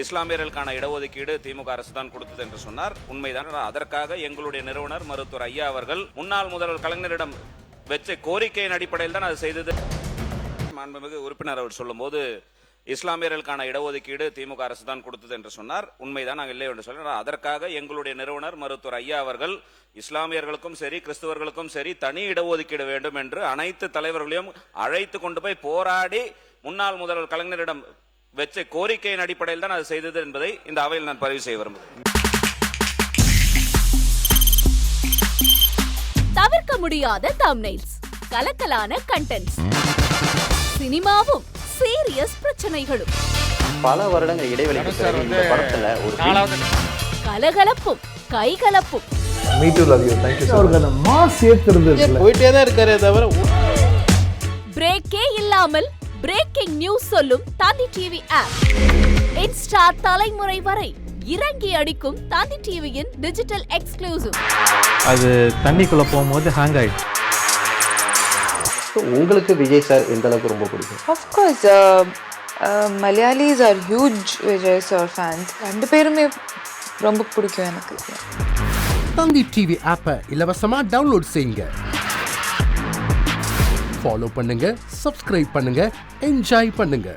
இஸ்லாமியர்களுக்கான இடஒதுக்கீடு திமுக அரசு தான் கொடுத்தது என்று சொன்னார். உண்மைதான். அதற்காக எங்களுடைய நிறுவனர் மருத்துவர் ஐயா அவர்கள் முன்னாள் முதல்வர் கலைஞரிடம் வச்ச கோரிக்கையின் அடிப்படையில் தான் அது செய்தது. மாண்புமிகு உறுப்பினர் அவர் சொல்லும் போது இஸ்லாமியர்களுக்கான இடஒதுக்கீடு திமுக அரசு தான் கொடுத்தது என்று சொன்னார். உண்மைதான், நாங்கள் இல்லை என்று சொல்றார். அதற்காக எங்களுடைய நிறுவனர் மருத்துவர் ஐயா அவர்கள் இஸ்லாமியர்களுக்கும் சரி கிறிஸ்துவர்களுக்கும் சரி தனி இடஒதுக்கீடு வேண்டும் என்று அனைத்து தலைவர்களையும் அழைத்து கொண்டு போய் போராடி முன்னாள் முதல்வர் கலைஞரிடம் வச்ச கோரிக்கையின் அடிப்படையில் தான் அது செய்தது என்பதை இந்த அவையில் நான் பதிவு செய்ய விரும்புகிறேன். தவிர்க்க முடியாத தம்ப்நெயில்ஸ், கலக்கலான கண்டென்ட்ஸ், சினிமாவும் சீரியஸ் பிரச்சனைகளும், பல வருடங்கள் இடைவெளிக்கு பிறகு இந்த படத்துல ஒரு கலகலப்பும் கைகலப்பும், போயிட்டே தான் இருக்காரே தவிர பிரேக்கே இல்லாமல் பிரேக்கிங் நியூஸ் சொல்லும் தாந்தி டிவி ஆப். இன்ஸ்டா தலைமுறை வரை இறங்கி அடிக்கும் தாந்தி டிவியின் டிஜிட்டல் எக்ஸ்க்ளூசிவ். அது தண்ணிக்குள்ள போகும்போது ஹேங் ஆயிடுச்சு. உங்களுக்கு விஜய் சார் எந்த அளவுக்கு ரொம்ப பிடிக்கும்? Of course, Malayalis are huge Vijay sir fans. ரெண்டு பேருமே ரொம்ப பிடிக்கும் எனக்கு. தந்தி டிவி ஆப்பை இலவசமா டவுன்லோட் செய்யுங்க. ஃபாலோ பண்ணுங்க, சப்ஸ்கிரைப் பண்ணுங்க, என்ஜாய் பண்ணுங்க.